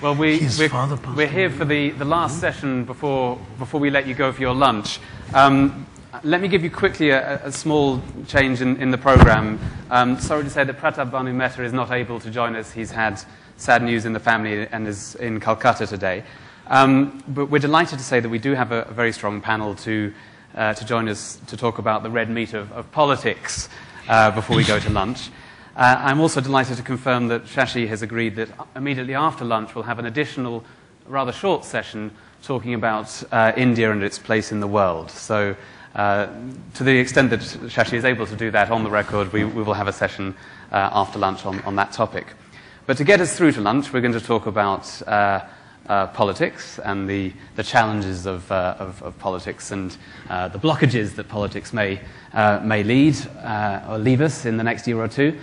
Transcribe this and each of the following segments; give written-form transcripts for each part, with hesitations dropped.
Well, we're here for the last session before we let you go for your lunch. Let me give you quickly a small change in the program. Sorry to say that Pratap Bhanu Mehta is not able to join us. He's had sad news in the family and is in Calcutta today. But we're delighted to say that we do have a very strong panel to join us to talk about the red meat of politics before we go to lunch. I'm also delighted to confirm that Shashi has agreed that immediately after lunch we'll have an additional, rather short session talking about India and its place in the world. So to the extent that Shashi is able to do that on the record, we will have a session after lunch on that topic. But to get us through to lunch, we're going to talk about politics and the challenges of politics and the blockages that politics may lead or leave us in the next year or two.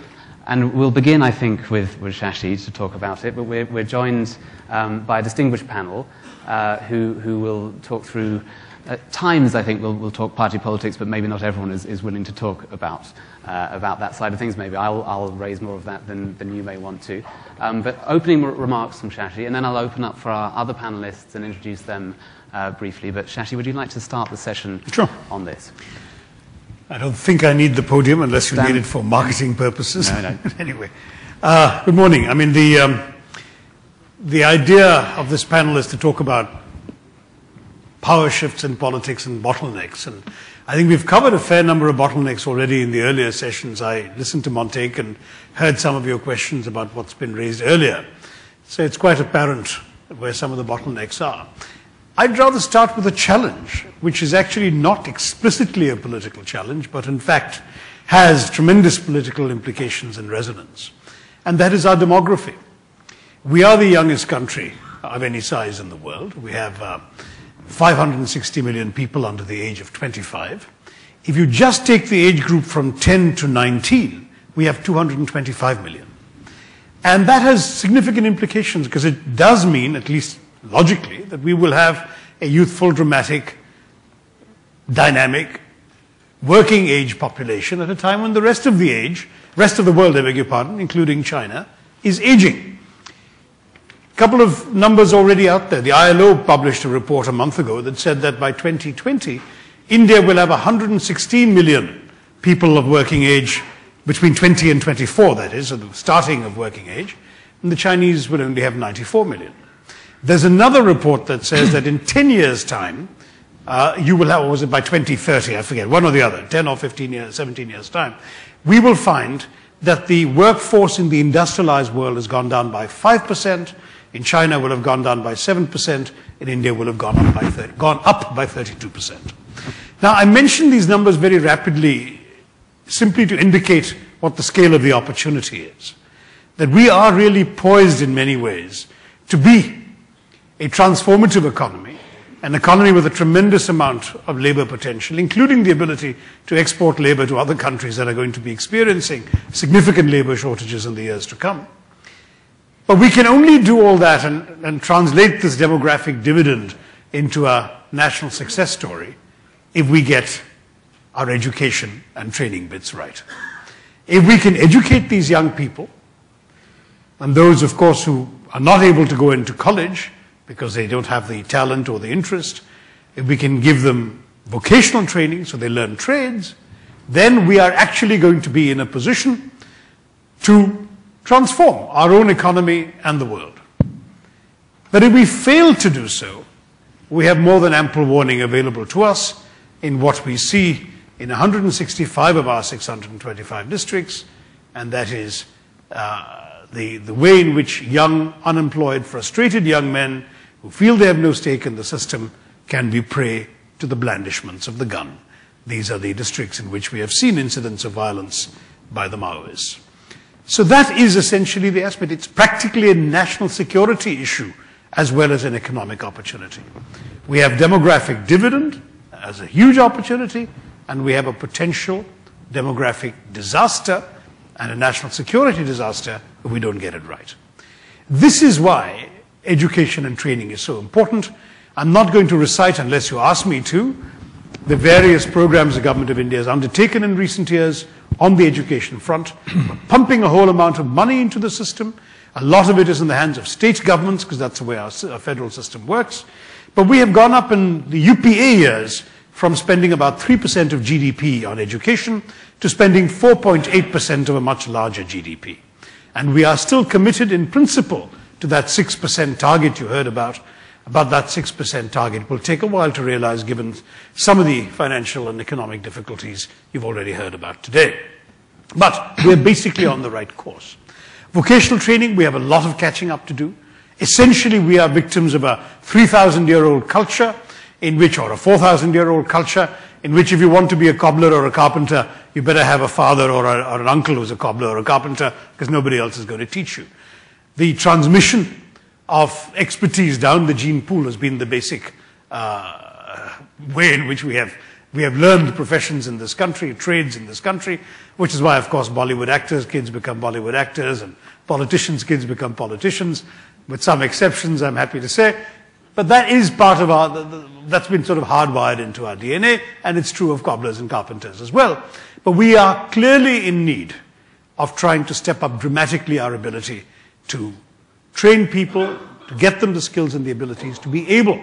And we'll begin, I think, with Shashi to talk about it, but we're joined by a distinguished panel who will talk through, at times I think we'll talk party politics, but maybe not everyone is willing to talk about that side of things. Maybe I'll raise more of that than you may want to. But opening remarks from Shashi, and then I'll open up for our other panelists and introduce them briefly. But Shashi, would you like to start the session on this? I don't think I need the podium unless you need it for marketing purposes. No. Anyway, good morning. I mean, the idea of this panel is to talk about power shifts in politics and bottlenecks. And I think we've covered a fair number of bottlenecks already in the earlier sessions. I listened to Montague and heard some of your questions about what's been raised earlier. So it's quite apparent where some of the bottlenecks are. I'd rather start with a challenge, which is actually not explicitly a political challenge, but in fact has tremendous political implications and resonance. And that is our demography. We are the youngest country of any size in the world. We have 560 million people under the age of 25. If you just take the age group from 10 to 19, we have 225 million. And that has significant implications because it does mean, at least logically, that we will have a youthful, dramatic, dynamic, working age population at a time when the rest of the world, I beg your pardon, including China, is aging. A couple of numbers already out there. The ILO published a report a month ago that said that by 2020, India will have 116 million people of working age between 20 and 24, that is, at the starting of working age, and the Chinese will only have 94 million. There's another report that says that in 10 years' time, you will have, or was it by 2030, I forget, one or the other, 10 or 15 years, 17 years' time, we will find that the workforce in the industrialized world has gone down by 5%, in China will have gone down by 7%, in India will have gone up by 32%. Now, I mention these numbers very rapidly simply to indicate what the scale of the opportunity is. That we are really poised in many ways to be a transformative economy, an economy with a tremendous amount of labor potential, including the ability to export labor to other countries that are going to be experiencing significant labor shortages in the years to come. But we can only do all that and translate this demographic dividend into a national success story if we get our education and training bits right. If we can educate these young people, and those, of course, who are not able to go into college because they don't have the talent or the interest, if we can give them vocational training so they learn trades, then we are actually going to be in a position to transform our own economy and the world. But if we fail to do so, we have more than ample warning available to us in what we see in 165 of our 625 districts, and that is the way in which young, unemployed, frustrated young men who feel they have no stake in the system can be prey to the blandishments of the gun. These are the districts in which we have seen incidents of violence by the Maoists. So that is essentially the aspect. It's practically a national security issue as well as an economic opportunity. We have demographic dividend as a huge opportunity, and we have a potential demographic disaster and a national security disaster if we don't get it right. This is why education and training is so important. I'm not going to recite, unless you ask me to, the various programs the government of India has undertaken in recent years on the education front, pumping a whole amount of money into the system, A lot of it is in the hands of state governments, because that's the way our federal system works. But we have gone up in the UPA years from spending about 3% of GDP on education to spending 4.8% of a much larger GDP. And we are still committed in principle to that 6% target you heard about. But that 6% target will take a while to realize, given some of the financial and economic difficulties you've already heard about today. But we're basically on the right course. Vocational training, we have a lot of catching up to do. Essentially, we are victims of a 3,000-year-old culture, or a 4,000-year-old culture, in which if you want to be a cobbler or a carpenter, you better have a father or an uncle who's a cobbler or a carpenter, because nobody else is going to teach you. The transmission of expertise down the gene pool has been the basic way in which we have learned professions in this country, trades in this country, which is why, of course, Bollywood actors' kids become Bollywood actors and politicians' kids become politicians, with some exceptions, I'm happy to say. But that is part of that's been sort of hardwired into our DNA, and it's true of cobblers and carpenters as well. But we are clearly in need of trying to step up dramatically our ability to train people, to get them the skills and the abilities to be able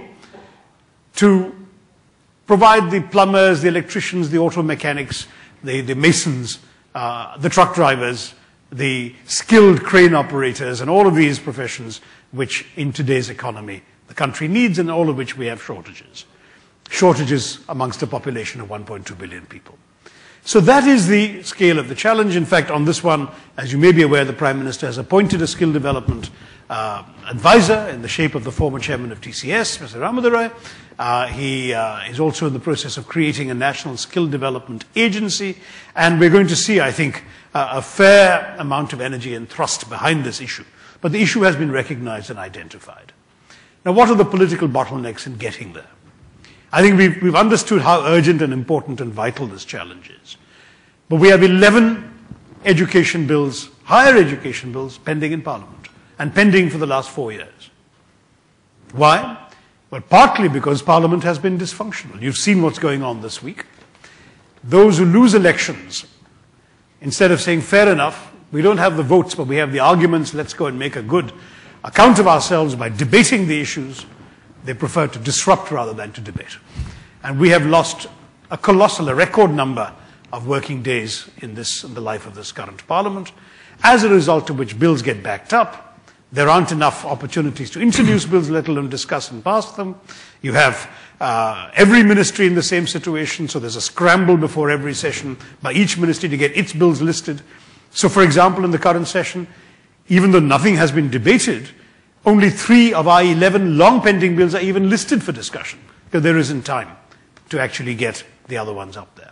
to provide the plumbers, the electricians, the auto mechanics, the masons, the truck drivers, the skilled crane operators, and all of these professions which in today's economy the country needs, and all of which we have shortages. Shortages amongst a population of 1.2 billion people. So that is the scale of the challenge. In fact, on this one, as you may be aware, the Prime Minister has appointed a skill development advisor in the shape of the former chairman of TCS, Mr. Ramadurai. He is also in the process of creating a national skill development agency, and we're going to see, I think, a fair amount of energy and thrust behind this issue. But the issue has been recognized and identified. Now, what are the political bottlenecks in getting there? I think we've understood how urgent and important and vital this challenge is. But we have 11 education bills, higher education bills, pending in Parliament, and pending for the last 4 years. Why? Well, partly because Parliament has been dysfunctional. You've seen what's going on this week. Those who lose elections, instead of saying, fair enough, we don't have the votes, but we have the arguments, let's go and make a good account of ourselves by debating the issues, they prefer to disrupt rather than to debate. And we have lost a record number of working days in the life of this current Parliament, as a result of which bills get backed up. There aren't enough opportunities to introduce bills, let alone discuss and pass them. You have every ministry in the same situation, so there's a scramble before every session by each ministry to get its bills listed. So, for example, in the current session, even though nothing has been debated, only 3 of our 11 long pending bills are even listed for discussion, because there isn't time to actually get the other ones up there.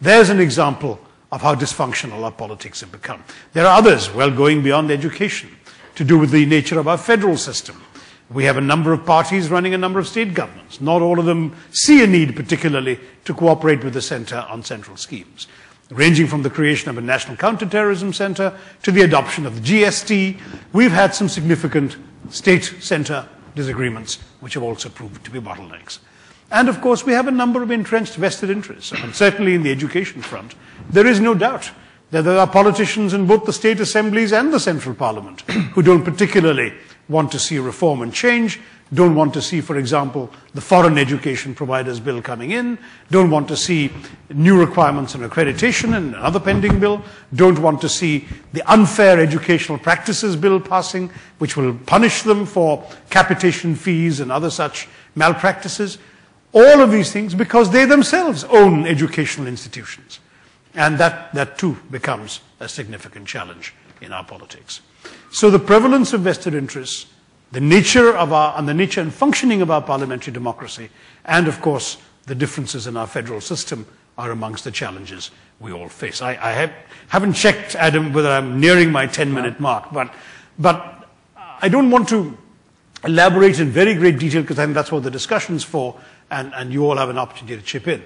There's an example of how dysfunctional our politics have become. There are others, well, going beyond education, to do with the nature of our federal system. We have a number of parties running a number of state governments. Not all of them see a need particularly to cooperate with the centre on central schemes, ranging from the creation of a national counterterrorism centre to the adoption of the GST. We've had some significant state-centre disagreements, which have also proved to be bottlenecks. And of course, we have a number of entrenched vested interests, and certainly in the education front, there is no doubt that there are politicians in both the state assemblies and the central parliament who don't particularly want to see reform and change, don't want to see, for example, the foreign education providers bill coming in, don't want to see new requirements on accreditation and another pending bill, don't want to see the unfair educational practices bill passing, which will punish them for capitation fees and other such malpractices. All of these things because they themselves own educational institutions. And that too becomes a significant challenge in our politics. So the prevalence of vested interests, the nature and functioning of our parliamentary democracy, and of course the differences in our federal system are amongst the challenges we all face. I haven't checked, Adam, whether I'm nearing my 10-minute mark, but I don't want to elaborate in very great detail because I think that's what the discussion's for, and you all have an opportunity to chip in.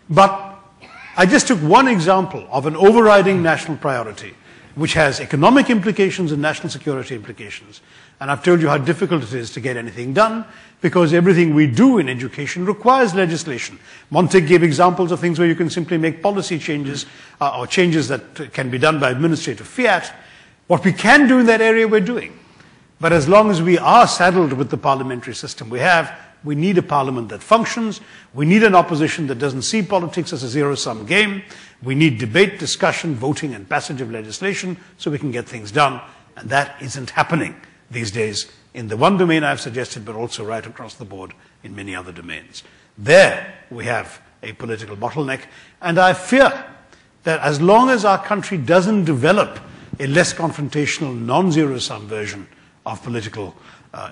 But I just took one example of an overriding national priority which has economic implications and national security implications. And I've told you how difficult it is to get anything done because everything we do in education requires legislation. Montague gave examples of things where you can simply make policy changes or changes that can be done by administrative fiat. What we can do in that area, we're doing. But as long as we are saddled with the parliamentary system we need a parliament that functions. We need an opposition that doesn't see politics as a zero-sum game. We need debate, discussion, voting, and passage of legislation so we can get things done. And that isn't happening these days in the one domain I've suggested, but also right across the board in many other domains. There we have a political bottleneck. And I fear that as long as our country doesn't develop a less confrontational, non-zero-sum version of political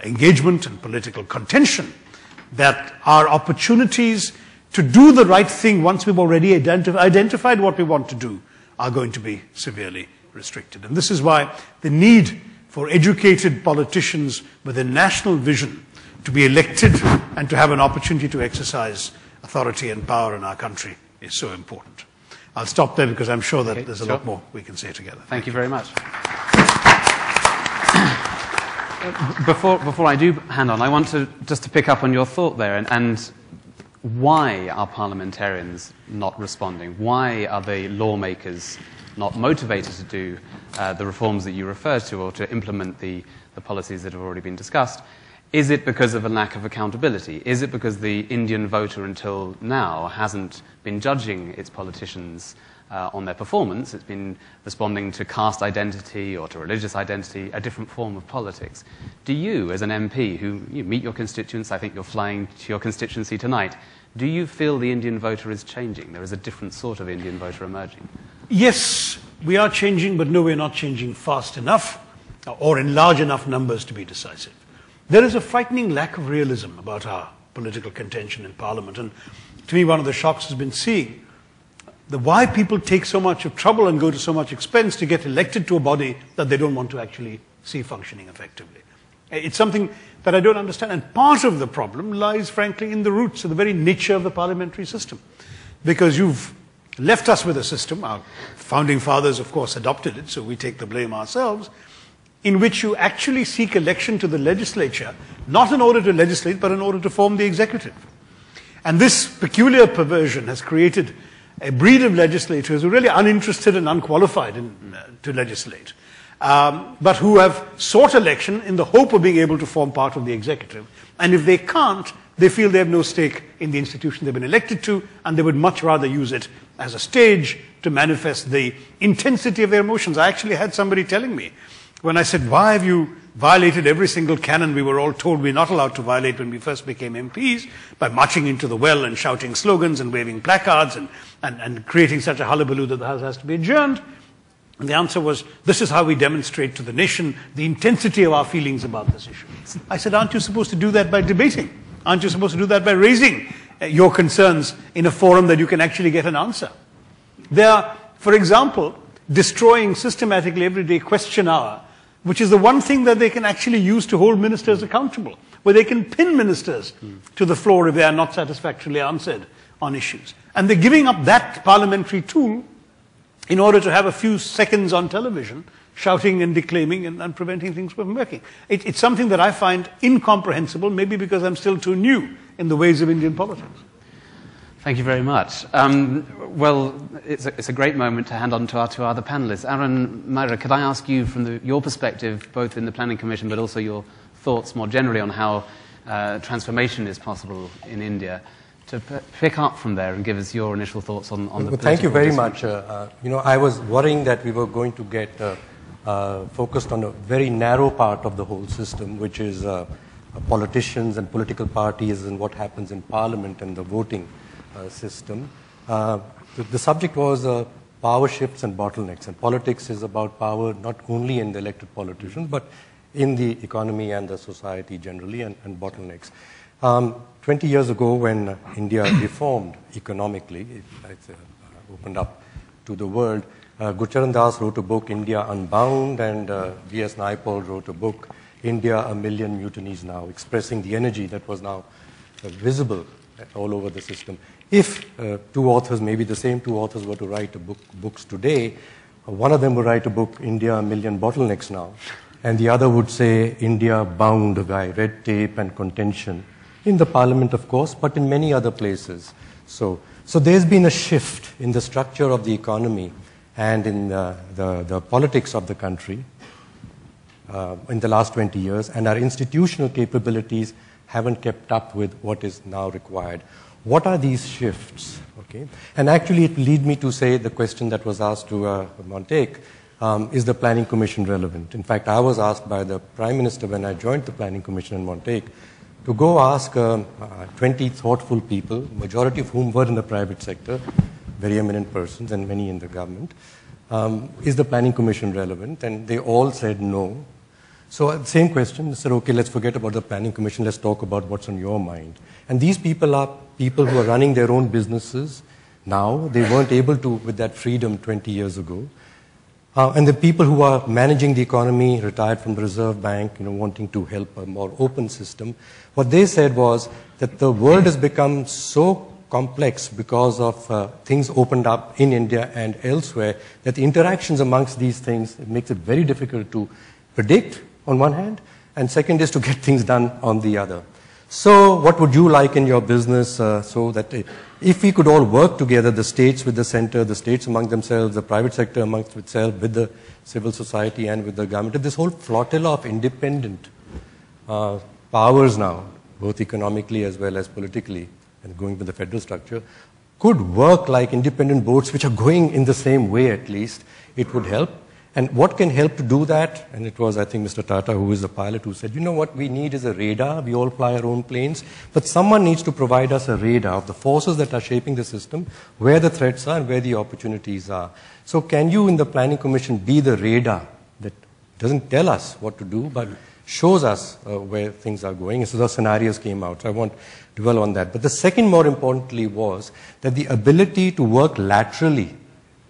engagement and political contention, that our opportunities to do the right thing once we've already identified what we want to do are going to be severely restricted. And this is why the need for educated politicians with a national vision to be elected and to have an opportunity to exercise authority and power in our country is so important. I'll stop there because I'm sure that there's a lot more we can say together. Thank you very much. Before I do hand on, I want to just to pick up on your thought there and why are parliamentarians not responding? Why are the lawmakers not motivated to do the reforms that you referred to or to implement the policies that have already been discussed? Is it because of a lack of accountability? Is it because the Indian voter until now hasn't been judging its politicians on their performance? It's been responding to caste identity or to religious identity, a different form of politics. Do you, as an MP who you meet your constituents, I think you're flying to your constituency tonight, do you feel the Indian voter is changing? There is a different sort of Indian voter emerging? Yes, we are changing, but no, we're not changing fast enough or in large enough numbers to be decisive. There is a frightening lack of realism about our political contention in Parliament, and to me one of the shocks has been seeing why people take so much of trouble and go to so much expense to get elected to a body that they don't want to actually see functioning effectively. It's something that I don't understand, and part of the problem lies, frankly, in the roots of the very nature of the parliamentary system. Because you've left us with a system, our founding fathers, of course, adopted it, so we take the blame ourselves, in which you actually seek election to the legislature, not in order to legislate, but in order to form the executive. And this peculiar perversion has created a breed of legislators who are really uninterested and unqualified to legislate, but who have sought election in the hope of being able to form part of the executive. And if they can't, they feel they have no stake in the institution they've been elected to, and they would much rather use it as a stage to manifest the intensity of their emotions. I actually had somebody telling me, when I said, why have you violated every single canon we were all told we're not allowed to violate when we first became MPs, by marching into the well and shouting slogans and waving placards and creating such a hullabaloo that the House has to be adjourned? And the answer was, this is how we demonstrate to the nation the intensity of our feelings about this issue. I said, aren't you supposed to do that by debating? Aren't you supposed to do that by raising your concerns in a forum that you can actually get an answer? They are, for example, destroying systematically every day question hour, which is the one thing that they can actually use to hold ministers accountable, where they can pin ministers to the floor if they are not satisfactorily answered on issues. And they're giving up that parliamentary tool in order to have a few seconds on television shouting and declaiming and preventing things from working. It's something that I find incomprehensible, maybe because I'm still too new in the ways of Indian politics. Thank you very much. Well, it's a great moment to hand on to our two other panelists. Aaron, Myra, could I ask you from your perspective, both in the Planning Commission, but also your thoughts more generally on how transformation is possible in India, to pick up from there and give us your initial thoughts on the Thank you very much. I was worrying that we were going to get focused on a very narrow part of the whole system, which is politicians and political parties and what happens in Parliament and the voting system. The subject was power shifts and bottlenecks, and politics is about power not only in the elected politicians but in the economy and the society generally, and bottlenecks. 20 years ago, when India reformed economically, it opened up to the world, Gurcharan Das wrote a book, India Unbound, and V.S. Naipaul wrote a book, India, A Million Mutinies Now, expressing the energy that was now visible all over the system. If two authors, maybe the same two authors, were to write books today, one of them would write a book, India, A Million Bottlenecks Now, and the other would say, India bound by red tape and contention, in the Parliament, of course, but in many other places. So there's been a shift in the structure of the economy and in the politics of the country. in the last 20 years, and our institutional capabilities haven't kept up with what is now required. What are these shifts? Okay? And actually, it leads me to say the question that was asked to Montague, is the Planning Commission relevant? In fact, I was asked by the Prime Minister when I joined the Planning Commission in Montague to go ask 20 thoughtful people, majority of whom were in the private sector, very eminent persons and many in the government, is the Planning Commission relevant? And they all said no. So same question, I said, okay, let's forget about the Planning Commission, let's talk about what's on your mind. And these people are people who are running their own businesses now. They weren't able to with that freedom 20 years ago. And the people who are managing the economy, retired from the Reserve Bank, wanting to help a more open system. What they said was that the world has become so complex because of things opened up in India and elsewhere that the interactions amongst these things, it makes it very difficult to predict on one hand, and second is to get things done on the other. So what would you like in your business so that if we could all work together, the states with the center, the states among themselves, the private sector amongst itself, with the civil society and with the government, this whole flotilla of independent powers now, both economically as well as politically, and going with the federal structure, could work like independent boats which are going in the same way at least, it would help. And what can help to do that? And it was, I think, Mr. Tata, who is the pilot, who said, what we need is a radar. We all fly our own planes. But someone needs to provide us a radar of the forces that are shaping the system, where the threats are and where the opportunities are. So can you, in the Planning Commission, be the radar that doesn't tell us what to do, but shows us where things are going? And so the scenarios came out. So I won't dwell on that. But the second, more importantly, was that the ability to work laterally,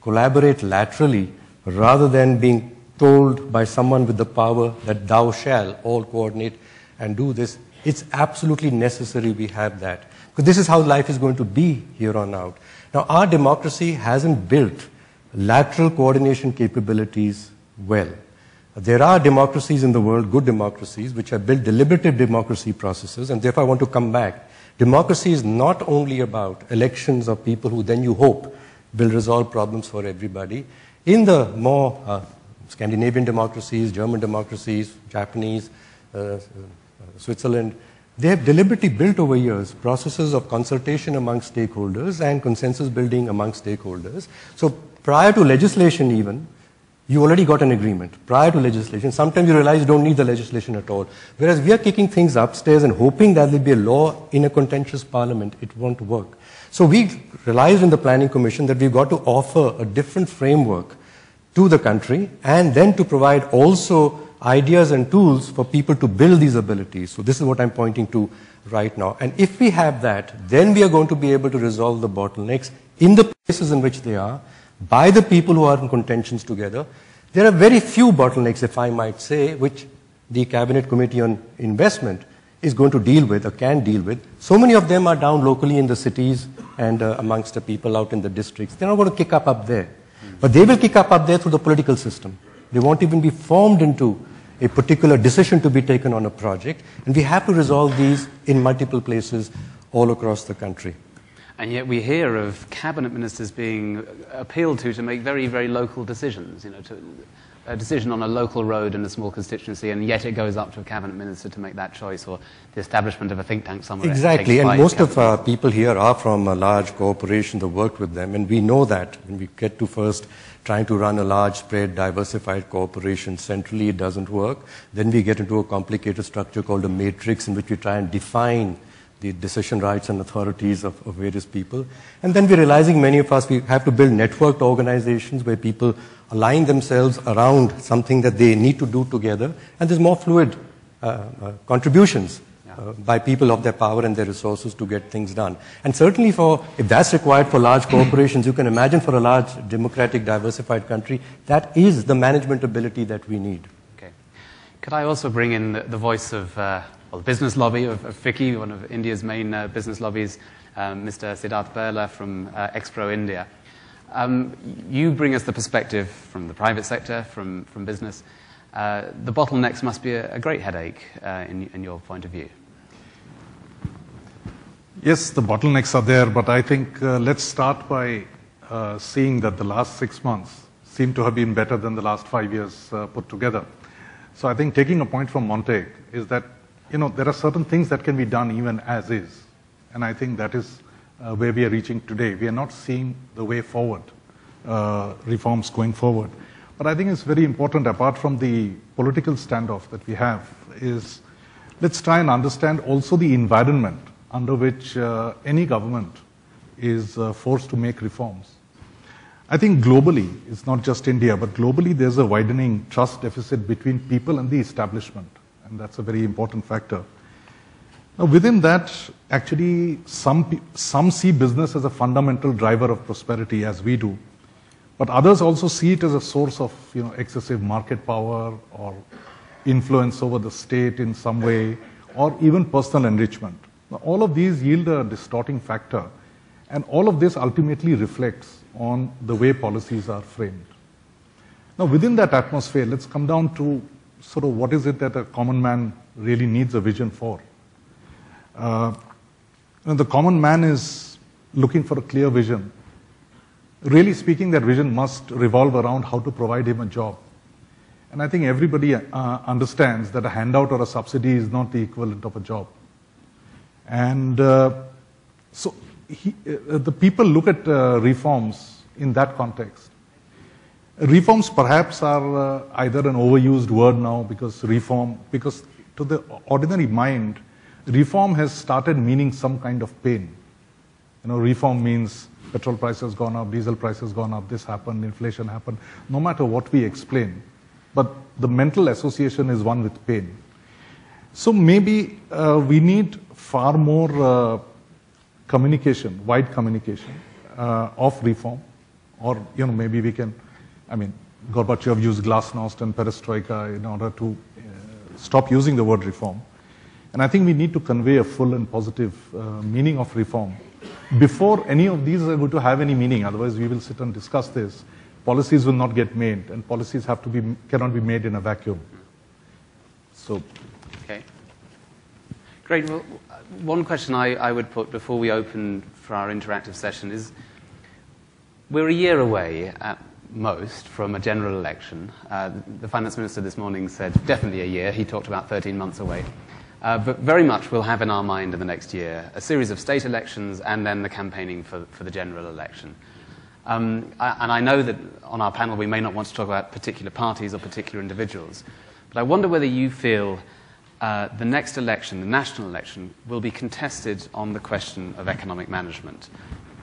collaborate laterally, rather than being told by someone with the power that thou shall all coordinate and do this, it's absolutely necessary we have that. Because this is how life is going to be here on out. Now, our democracy hasn't built lateral coordination capabilities well. There are democracies in the world, good democracies, which have built deliberative democracy processes, and therefore I want to come back. Democracy is not only about elections of people who then you hope will resolve problems for everybody. In the more Scandinavian democracies, German democracies, Japanese, Switzerland, they have deliberately built over years processes of consultation among stakeholders and consensus building among stakeholders. So prior to legislation even, you already got an agreement. Prior to legislation, sometimes you realize you don't need the legislation at all. Whereas we are kicking things upstairs and hoping that there will be a law in a contentious parliament, it won't work. So we realized in the Planning Commission that we've got to offer a different framework to the country and then to provide also ideas and tools for people to build these abilities. So this is what I'm pointing to right now. And if we have that, then we are going to be able to resolve the bottlenecks in the places in which they are, by the people who are in contentions together. There are very few bottlenecks, if I might say, which the Cabinet Committee on Investment is going to deal with or can deal with. So many of them are down locally in the cities and amongst the people out in the districts. They're not going to kick up there. But they will kick up there through the political system. They won't even be formed into a particular decision to be taken on a project. And we have to resolve these in multiple places all across the country. And yet we hear of cabinet ministers being appealed to make very, very local decisions, a decision on a local road in a small constituency, and yet it goes up to a cabinet minister to make that choice, or the establishment of a think tank somewhere. Exactly, and most of our people here are from a large corporation that worked with them, and we know that when we get to first trying to run a large spread, diversified corporation centrally, it doesn't work. Then we get into a complicated structure called a matrix in which we try and define the decision rights and authorities of various people. And then we're realizing many of us, we have to build networked organizations where people align themselves around something that they need to do together. And there's more fluid contributions by people of their power and their resources to get things done. And certainly if that's required for large corporations, you can imagine for a large democratic diversified country, that is the management ability that we need. Okay. Could I also bring in the voice of the business lobby of FICCI, one of India's main business lobbies, Mr. Siddharth Berla from Expro India. You bring us the perspective from the private sector, from business. The bottlenecks must be a great headache in your point of view. Yes, the bottlenecks are there, but I think let's start by seeing that the last 6 months seem to have been better than the last 5 years put together. So I think taking a point from Montague is that, there are certain things that can be done even as is. And I think that is where we are reaching today. We are not seeing the way forward, reforms going forward. But I think it's very important, apart from the political standoff that we have, is let's try and understand also the environment under which any government is forced to make reforms. I think globally, it's not just India, but globally there's a widening trust deficit between people and the establishment, and that's a very important factor. Now, within that, actually, some see business as a fundamental driver of prosperity, as we do, but others also see it as a source of excessive market power or influence over the state in some way, or even personal enrichment. Now, all of these yield a distorting factor, and all of this ultimately reflects on the way policies are framed. Now, within that atmosphere, let's come down to sort of what is it that a common man really needs a vision for. The common man is looking for a clear vision. Really speaking, that vision must revolve around how to provide him a job. And I think everybody understands that a handout or a subsidy is not the equivalent of a job. And so the people look at reforms in that context. Reforms perhaps are either an overused word now, because to the ordinary mind, reform has started meaning some kind of pain. Reform means petrol price has gone up, diesel price has gone up, this happened, inflation happened, no matter what we explain. But the mental association is one with pain. So maybe we need far more communication, wide communication of reform, or maybe we can, Gorbachev used glasnost and perestroika in order to stop using the word reform. And I think we need to convey a full and positive meaning of reform before any of these are going to have any meaning. Otherwise, we will sit and discuss this. Policies will not get made, and policies cannot be made in a vacuum. So, okay, great. Well, one question I would put before we open for our interactive session is: we're a year away at most from a general election. The finance minister this morning said definitely a year. He talked about 13 months away. But very much we'll have in our mind in the next year a series of state elections and then the campaigning for the general election. And I know that on our panel we may not want to talk about particular parties or particular individuals, but I wonder whether you feel the next election, the national election, will be contested on the question of economic management,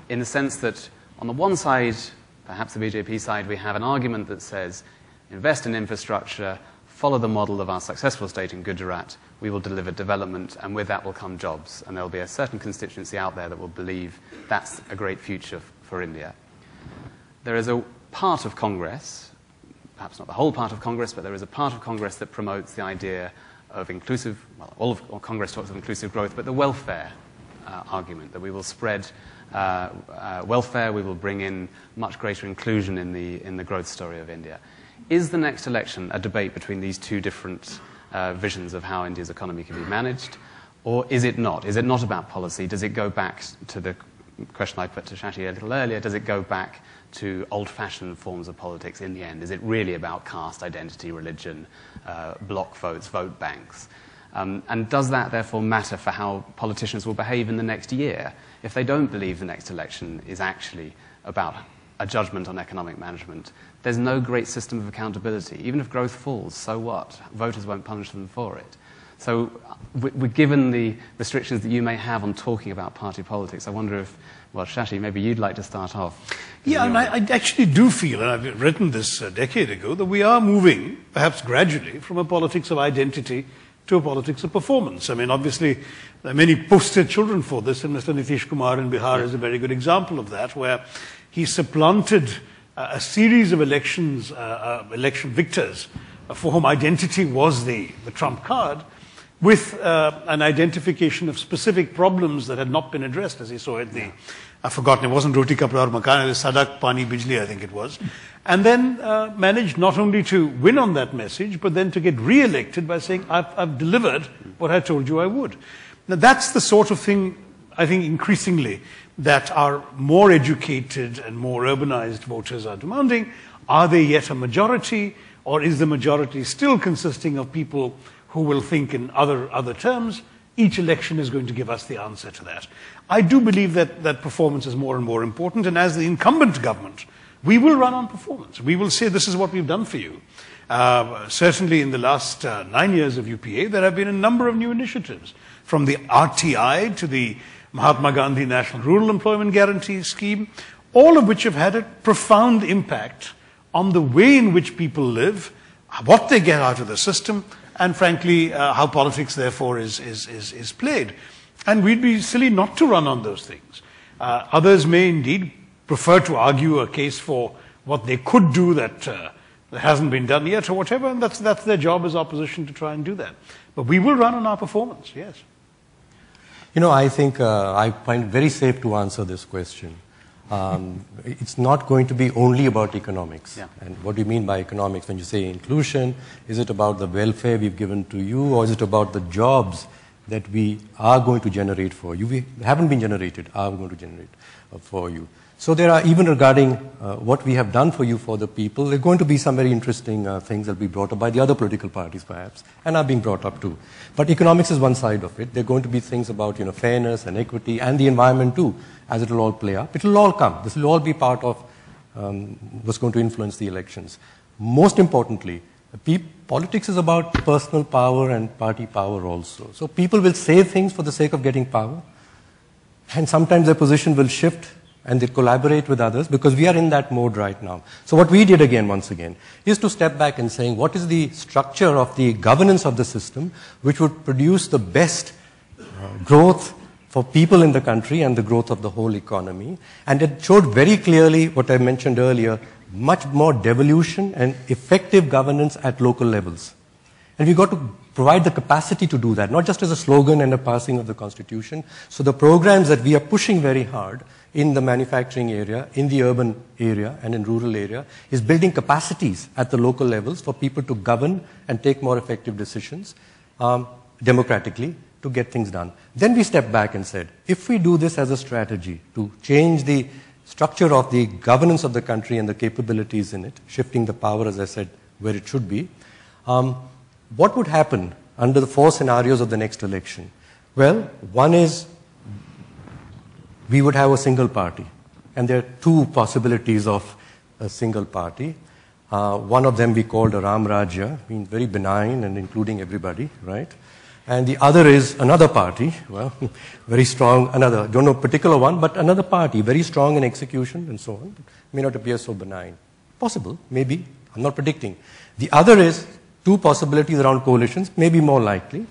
in the sense that on the one side, perhaps the BJP side, we have an argument that says invest in infrastructure, follow the model of our successful state in Gujarat, we will deliver development, and with that will come jobs. And there will be a certain constituency out there that will believe that's a great future for India. There is a part of Congress, perhaps not the whole part of Congress, but there is a part of Congress that promotes the idea of inclusive, well, all of Congress talks of inclusive growth, but the welfare argument, that we will spread welfare, we will bring in much greater inclusion in the growth story of India. Is the next election a debate between these two different visions of how India's economy can be managed, or is it not? Is it not about policy? Does it go back to the question I put to Shashi a little earlier? Does it go back to old-fashioned forms of politics in the end? Is it really about caste, identity, religion, block votes, vote banks? And does that therefore matter for how politicians will behave in the next year if they don't believe the next election is actually about a judgment on economic management? There's no great system of accountability. Even if growth falls, so what? Voters won't punish them for it. So given the restrictions that you may have on talking about party politics, I wonder if, well, Shashi, maybe you'd like to start off. Yeah, and I actually do feel, and I've written this a decade ago, that we are moving, perhaps gradually, from a politics of identity to a politics of performance. I mean, obviously, there are many poster children for this, and Mr. Nitish Kumar in Bihar is a very good example of that, where he supplanted a series of election victors for whom identity was the trump card, with an identification of specific problems that had not been addressed, as he saw it. I've forgotten, it wasn't Roti Kapda aur Makan, it was Sadak, Pani, Bijli, I think it was. And then managed not only to win on that message, but then to get re-elected by saying, I've delivered what I told you I would. Now that's the sort of thing, I think, increasingly, that our more educated and more urbanized voters are demanding. Are they yet a majority, or is the majority still consisting of people who will think in other terms? Each election is going to give us the answer to that. I do believe that performance is more and more important, and as the incumbent government, we will run on performance. We will say this is what we've done for you. Certainly in the last 9 years of UPA, there have been a number of new initiatives, from the RTI to the Mahatma Gandhi National Rural Employment Guarantee Scheme, all of which have had a profound impact on the way in which people live, what they get out of the system, and frankly, how politics therefore is played. And we'd be silly not to run on those things. Others may indeed prefer to argue a case for what they could do that hasn't been done yet or whatever, and that's their job as opposition to try and do that. But we will run on our performance, yes. I think I find it very safe to answer this question. It's not going to be only about economics. Yeah. And what do you mean by economics when you say inclusion? Is it about the welfare we've given to you, or is it about the jobs that we are going to generate for you? We haven't been generated, are going to generate for you. So there are, even regarding what we have done for you, for the people, there are going to be some very interesting things that will be brought up by the other political parties perhaps, and are being brought up too. But economics is one side of it. There are going to be things about fairness and equity and the environment too, as it will all play up. It will all come. This will all be part of what's going to influence the elections. Most importantly, politics is about personal power and party power also. So people will say things for the sake of getting power, and sometimes their position will shift and they collaborate with others, because we are in that mode right now. So what we did once again, is to step back and saying, what is the structure of the governance of the system which would produce the best growth for people in the country and the growth of the whole economy. And it showed very clearly what I mentioned earlier, much more devolution and effective governance at local levels. And we got to provide the capacity to do that, not just as a slogan and a passing of the Constitution. So the programs that we are pushing very hard in the manufacturing area, in the urban area, and in rural area, is building capacities at the local levels for people to govern and take more effective decisions democratically to get things done. Then we stepped back and said, if we do this as a strategy to change the structure of the governance of the country and the capabilities in it, shifting the power, as I said, where it should be, what would happen under the 4 scenarios of the next election? Well, one is we would have a single party. And there are 2 possibilities of a single party. One of them we called a Ram Rajya, means very benign and including everybody, right? And the other is another party, well, very strong, another, don't know particular one, but another party, very strong in execution and so on. May not appear so benign. Possible, maybe, I'm not predicting. The other is 2 possibilities around coalitions, maybe more likely.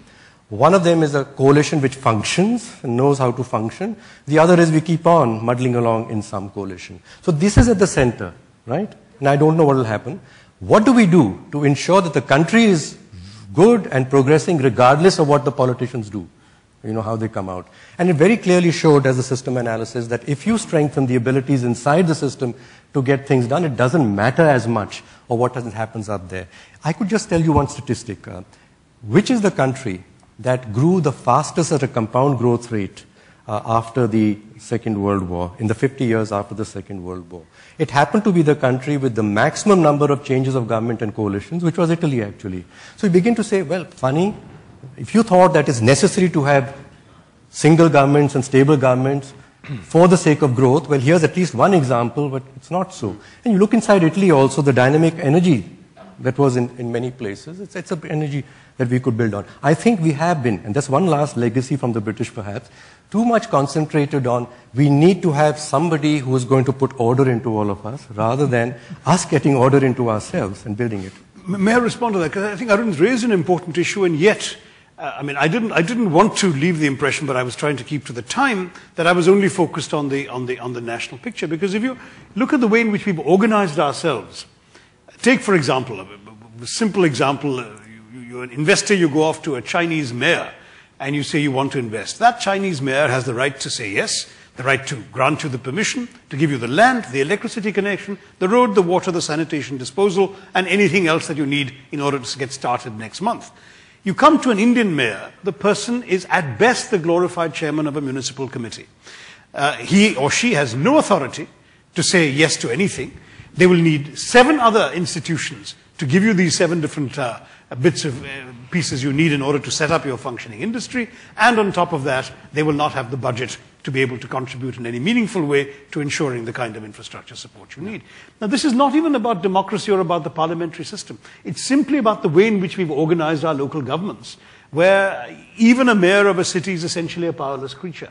One of them is a coalition which functions and knows how to function. The other is we keep on muddling along in some coalition. So this is at the center, right? And I don't know what will happen. What do we do to ensure that the country is good and progressing regardless of what the politicians do? How they come out. And it very clearly showed as a system analysis that if you strengthen the abilities inside the system to get things done, it doesn't matter as much or what happens up there. I could just tell you one statistic. Which is the country that grew the fastest at a compound growth rate after the Second World War, in the 50 years after the Second World War? It happened to be the country with the maximum number of changes of government and coalitions, which was Italy actually. So you begin to say, well, funny, if you thought that it's necessary to have single governments and stable governments for the sake of growth, well, here's at least one example, but it's not so. And you look inside Italy also, the dynamic energy that was in many places, it's an energy that we could build on. I think we have been, and that's one last legacy from the British perhaps, too much concentrated on we need to have somebody who is going to put order into all of us, rather than us getting order into ourselves and building it. May I respond to that? Because I think Arun's raised an important issue, and yet, I didn't want to leave the impression, but I was trying to keep to the time, that I was only focused on the national picture. Because if you look at the way in which we've organized ourselves, take for example, a simple example, you're an investor, you go off to a Chinese mayor, and you say you want to invest. That Chinese mayor has the right to say yes, the right to grant you the permission, to give you the land, the electricity connection, the road, the water, the sanitation disposal, and anything else that you need in order to get started next month. You come to an Indian mayor, the person is at best the glorified chairman of a municipal committee. He or she has no authority to say yes to anything. They will need 7 other institutions to give you these 7 different bits of pieces you need in order to set up your functioning industry, and on top of that, they will not have the budget to be able to contribute in any meaningful way to ensuring the kind of infrastructure support you need. Now, this is not even about democracy or about the parliamentary system. It's simply about the way in which we've organized our local governments, where even a mayor of a city is essentially a powerless creature.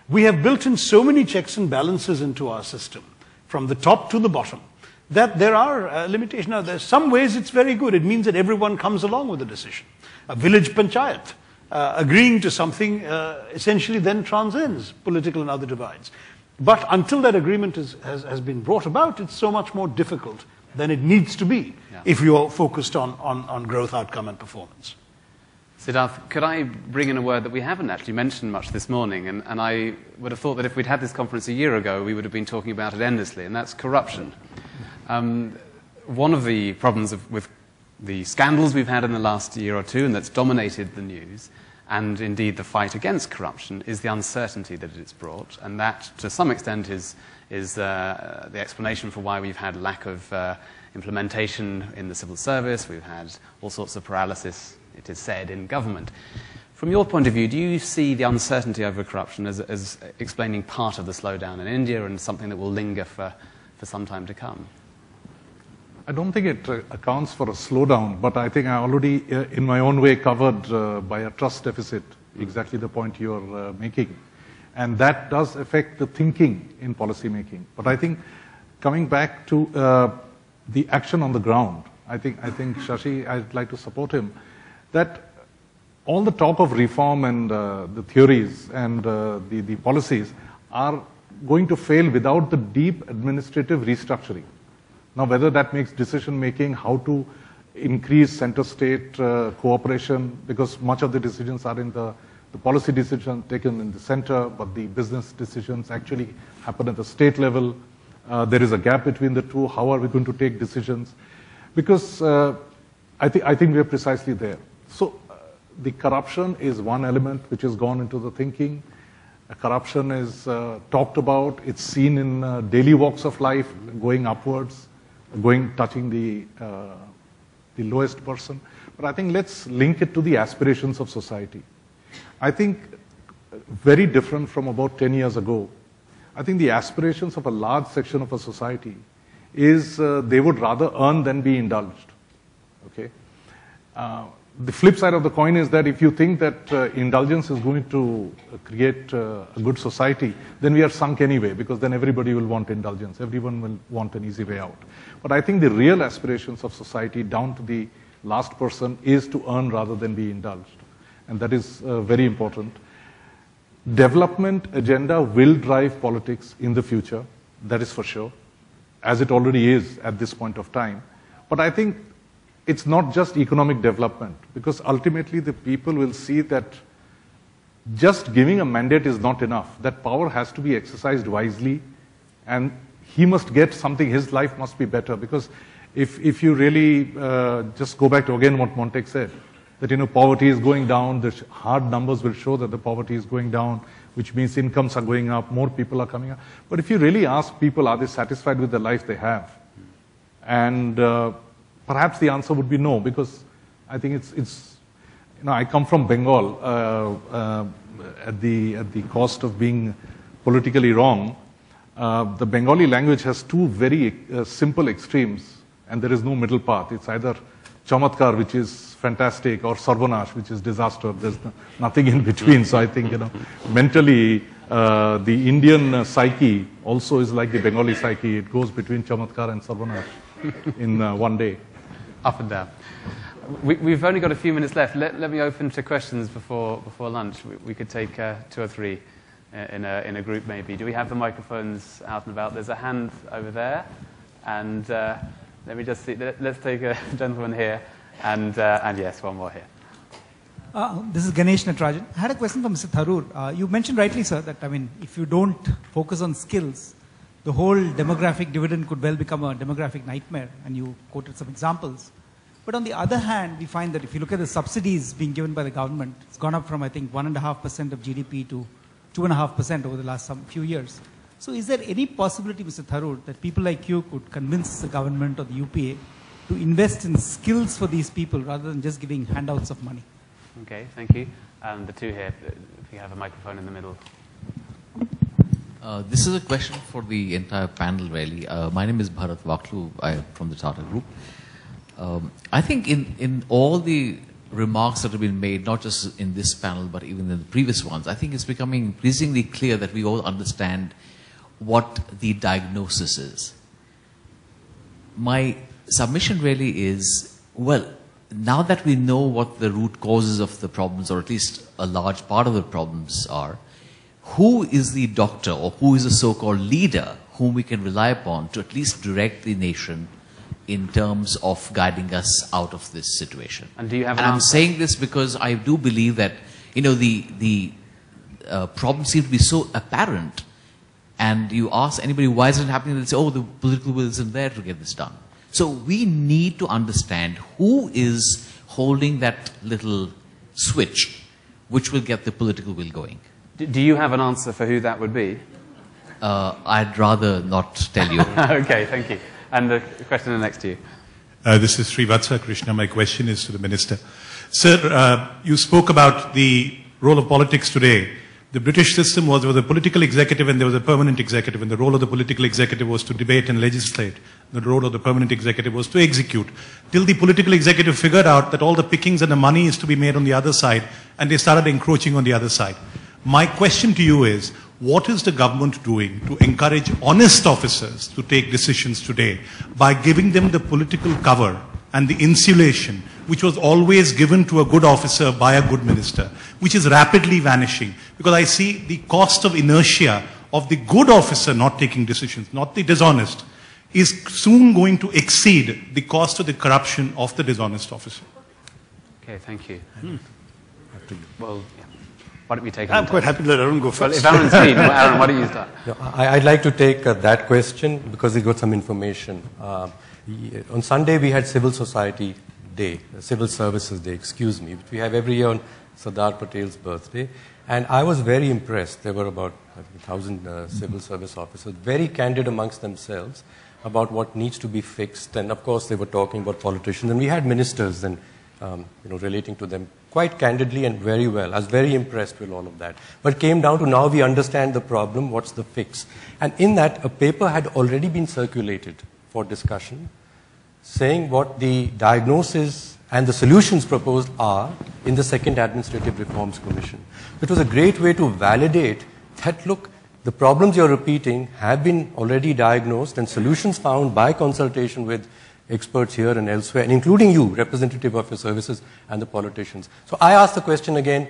We have built in so many checks and balances into our system, from the top to the bottom, that there are limitations. Now, there's some ways it's very good. It means that everyone comes along with the decision. A village panchayat agreeing to something essentially then transcends political and other divides. But until that agreement has been brought about, it's so much more difficult than it needs to be if you're focused on growth, outcome, and performance. Siddharth, could I bring in a word that we haven't actually mentioned much this morning, and I would have thought that if we'd had this conference a year ago, we would have been talking about it endlessly, and that's corruption. One of the problems with the scandals we've had in the last year or two, and that's dominated the news, and indeed the fight against corruption, is the uncertainty that it's brought, and that, to some extent, is the explanation for why we've had lack of implementation in the civil service. We've had all sorts of paralysis, it is said, in government. From your point of view, do you see the uncertainty over corruption as explaining part of the slowdown in India and something that will linger for some time to come? I don't think it accounts for a slowdown, but I think I already, in my own way, covered by a trust deficit, exactly the point you're making. And that does affect the thinking in policy making. But I think coming back to the action on the ground, I think Shashi, I'd like to support him, that all the talk of reform and the theories and the policies are going to fail without the deep administrative restructuring. Now, whether that makes decision-making, how to increase center-state cooperation, because much of the decisions are in the policy decisions taken in the center, but the business decisions actually happen at the state level. There is a gap between the two. How are we going to take decisions? Because I think we are precisely there. So the corruption is one element which has gone into the thinking. Corruption is talked about. It's seen in daily walks of life, going upwards, touching the lowest person. But I think let's link it to the aspirations of society. I think very different from about 10 years ago. I think the aspirations of a large section of a society is they would rather earn than be indulged. Okay. The flip side of the coin is that if you think that indulgence is going to create a good society, then we are sunk anyway, because then everybody will want indulgence. Everyone will want an easy way out. But I think the real aspirations of society, down to the last person, is to earn rather than be indulged. And that is very important. Development agenda will drive politics in the future, that is for sure, as it already is at this point of time. But I think it's not just economic development, because ultimately the people will see that just giving a mandate is not enough. That power has to be exercised wisely, and he must get something. His life must be better, because if you really just go back to again what Montek said, that poverty is going down, the hard numbers will show that the poverty is going down, which means incomes are going up, more people are coming up. But if you really ask people, are they satisfied with the life they have? And perhaps the answer would be no, because I think it's I come from Bengal at the cost of being politically wrong. The Bengali language has two very simple extremes, and there is no middle path. It's either chamatkar, which is fantastic, or sarvanash, which is disaster. There's nothing in between. So I think, mentally, the Indian psyche also is like the Bengali psyche. It goes between chamatkar and sarvanash in one day. Up and down. We've only got a few minutes left. Let me open to questions before lunch. We could take 2 or 3 in a group maybe. Do we have the microphones out and about? There's a hand over there, and let me just see. Let's take a gentleman here, and yes, one more here. This is Ganesh Natarajan. I had a question for Mr. Tharoor. You mentioned rightly, sir, that if you don't focus on skills, the whole demographic dividend could well become a demographic nightmare, and you quoted some examples. But on the other hand, we find that if you look at the subsidies being given by the government, it's gone up from, I think, 1.5% of GDP to 2.5% over the last few years. So is there any possibility, Mr. Tharoor, that people like you could convince the government or the UPA to invest in skills for these people rather than just giving handouts of money? Okay, thank you. The two here, if you have a microphone in the middle. This is a question for the entire panel, really. My name is Bharat Vaklu. I am from the Tata Group. I think in all the remarks that have been made, not just in this panel, but even in the previous ones, I think it's becoming increasingly clear that we all understand what the diagnosis is. My submission really is, well, now that we know what the root causes of the problems, or at least a large part of the problems are, who is the doctor or who is the so-called leader whom we can rely upon to at least direct the nation in terms of guiding us out of this situation? And do you have an answer? I'm saying this because I do believe that, the problems seem to be so apparent, and you ask anybody why is it happening, they'll say, oh, the political will isn't there to get this done. So we need to understand who is holding that little switch which will get the political will going. Do you have an answer for who that would be? I'd rather not tell you. Okay, thank you. And the question next to you. This is Srivatsa Krishna. My question is to the Minister. Sir, you spoke about the role of politics today. The British system was there was a political executive and there was a permanent executive, and the role of the political executive was to debate and legislate. The role of the permanent executive was to execute. Till the political executive figured out that all the pickings and the money is to be made on the other side, and they started encroaching on the other side. My question to you is, what is the government doing to encourage honest officers to take decisions today by giving them the political cover and the insulation which was always given to a good officer by a good minister, which is rapidly vanishing? Because I see the cost of inertia of the good officer not taking decisions, not the dishonest, is soon going to exceed the cost of the corruption of the dishonest officer. Okay, thank you. Well, yeah. Why don't we take I'm quite happy to let Arun go first. Well, if Arun's keen, Arun, why don't you start? No, I'd like to take that question because it got some information. On Sunday we had Civil Society Day, Civil Services Day, excuse me, which we have every year on Sardar Patel's birthday. And I was very impressed. There were about 1,000 civil service officers, very candid amongst themselves about what needs to be fixed. And of course they were talking about politicians, and we had ministers and relating to them quite candidly and very well. I was very impressed with all of that. But it came down to now we understand the problem, what's the fix? And in that, a paper had already been circulated for discussion, saying what the diagnosis and the solutions proposed are in the Second Administrative Reforms Commission. It was a great way to validate that, look, the problems you're repeating have been already diagnosed and solutions found by consultation with experts here and elsewhere, and including you, representative of your services, and the politicians. So I ask the question again,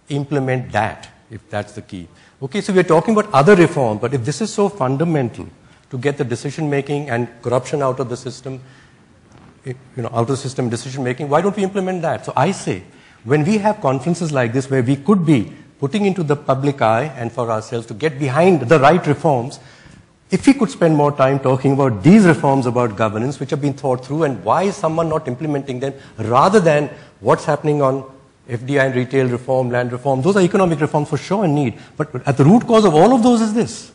implement that, if that's the key. Okay, so we're talking about other reform, but if this is so fundamental to get the decision-making and corruption out of the system, out of the system decision-making, why don't we implement that? So I say, when we have conferences like this where we could be putting into the public eye and for ourselves to get behind the right reforms, if we could spend more time talking about these reforms about governance which have been thought through and why is someone not implementing them, rather than what's happening on FDI and retail reform, land reform, those are economic reforms for sure and need. But at the root cause of all of those is this.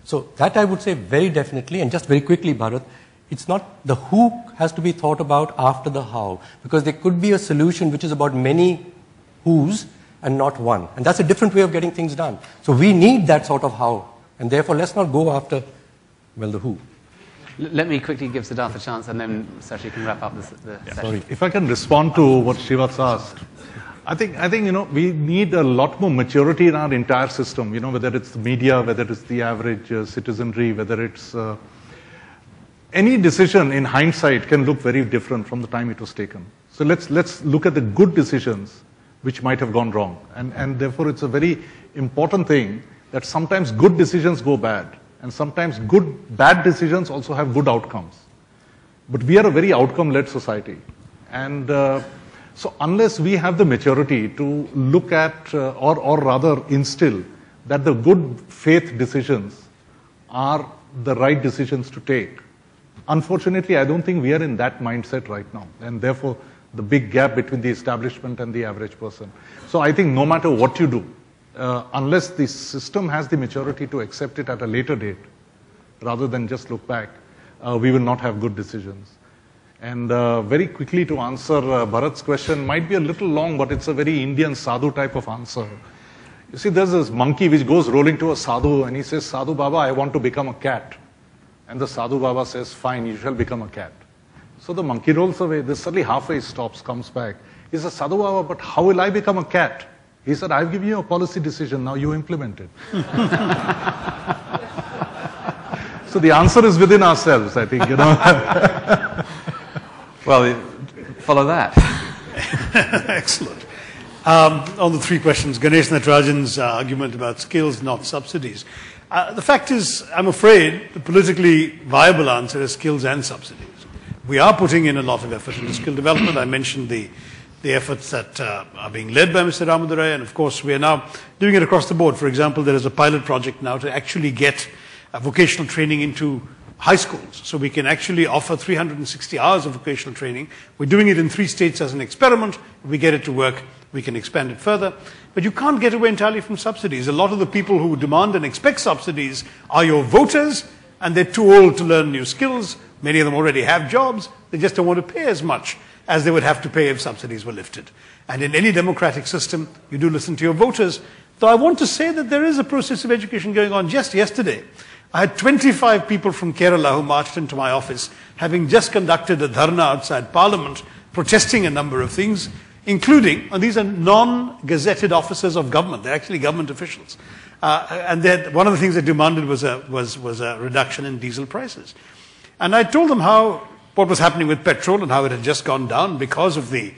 So that I would say very definitely, and just very quickly, Bharat, it's not the who has to be thought about after the how, because there could be a solution which is about many who's and not one. And that's a different way of getting things done. So we need that sort of how. And therefore, let's not go after, well, the who. Let me quickly give Siddharth a chance, and then Shashi can wrap up the session. Sorry. If I can respond to what Srivatsa asked, I think we need a lot more maturity in our entire system. Whether it's the media, whether it's the average citizenry, whether it's any decision in hindsight can look very different from the time it was taken. So let's look at the good decisions which might have gone wrong, and therefore it's a very important thing that sometimes good decisions go bad, and sometimes bad decisions also have good outcomes. But we are a very outcome-led society. And so unless we have the maturity to look at, or rather instill, that the good faith decisions are the right decisions to take, unfortunately, I don't think we are in that mindset right now. And therefore, the big gap between the establishment and the average person. So I think no matter what you do, unless the system has the maturity to accept it at a later date, rather than just look back, we will not have good decisions. And very quickly to answer Bharat's question, might be a little long, but it's a very Indian sadhu type of answer. You see, there's this monkey which goes rolling to a sadhu and he says, Sadhu Baba, I want to become a cat. And the Sadhu Baba says, fine, you shall become a cat. So the monkey rolls away. This suddenly halfway stops, comes back. He says, Sadhu Baba, but how will I become a cat? He said, I've given you a policy decision, now you implement it. So the answer is within ourselves, I think, you know. Well, follow that. Excellent. On the three questions, Ganesh Natarajan's argument about skills, not subsidies. The fact is, I'm afraid, the politically viable answer is skills and subsidies. We are putting in a lot of effort into skill development. I mentioned the efforts that are being led by Mr. Ramadurai, and of course we are now doing it across the board. For example, there is a pilot project now to actually get vocational training into high schools. So we can actually offer 360 hours of vocational training. We're doing it in 3 states as an experiment. If we get it to work, we can expand it further. But you can't get away entirely from subsidies. A lot of the people who demand and expect subsidies are your voters, and they're too old to learn new skills. Many of them already have jobs. They just don't want to pay as much as they would have to pay if subsidies were lifted. And in any democratic system, you do listen to your voters. Though I want to say that there is a process of education going on. Just yesterday, I had 25 people from Kerala who marched into my office, having just conducted a dharna outside Parliament, protesting a number of things, including, and these are non-gazetted officers of government, they're actually government officials. And one of the things they demanded was a reduction in diesel prices. And I told them what was happening with petrol and how it had just gone down because of the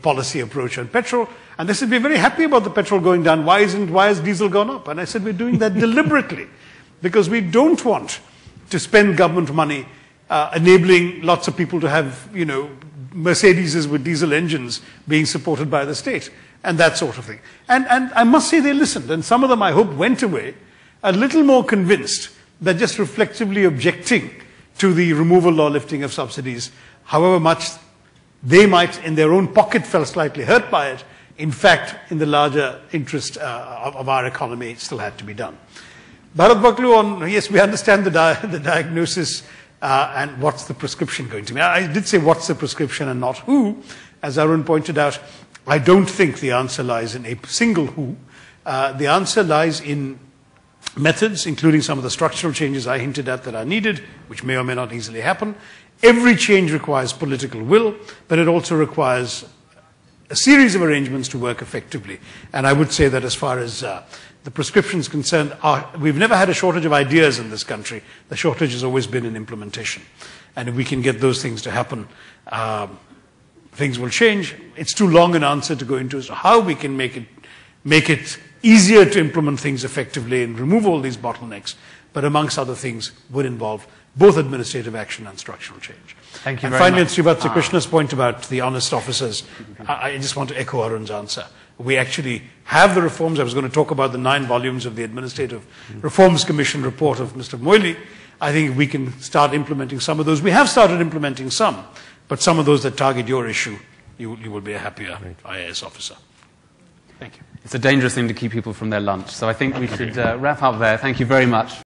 policy approach on petrol. And they said, we're very happy about the petrol going down. Why has diesel gone up? And I said, we're doing that deliberately because we don't want to spend government money enabling lots of people to have, Mercedeses with diesel engines being supported by the state and that sort of thing. And I must say they listened, and some of them, I hope, went away a little more convinced that just reflexively objecting to the removal or lifting of subsidies, however much they might in their own pocket feel slightly hurt by it, in fact, in the larger interest of our economy, it still had to be done. Bharat Vaklu, yes, we understand the diagnosis and what's the prescription going to be. I did say what's the prescription and not who. As Arun pointed out, I don't think the answer lies in a single who. The answer lies in methods, including some of the structural changes I hinted at that are needed, which may or may not easily happen. Every change requires political will, but it also requires a series of arrangements to work effectively. And I would say that as far as the prescription is concerned, we've never had a shortage of ideas in this country. The shortage has always been in implementation. And if we can get those things to happen, things will change. It's too long an answer to go into as to how we can make it easier to implement things effectively and remove all these bottlenecks, but amongst other things would involve both administrative action and structural change. Thank you and very finally, much. Srivatsa Krishna's point about the honest officers, I just want to echo Arun's answer. We actually have the reforms. I was going to talk about the 9 volumes of the Administrative Reforms Commission report of Mr. Moily. I think we can start implementing some of those. We have started implementing some, but some of those that target your issue, you will be a happier IAS officer. Thank you. It's a dangerous thing to keep people from their lunch. So I think we should wrap up there. Thank you very much.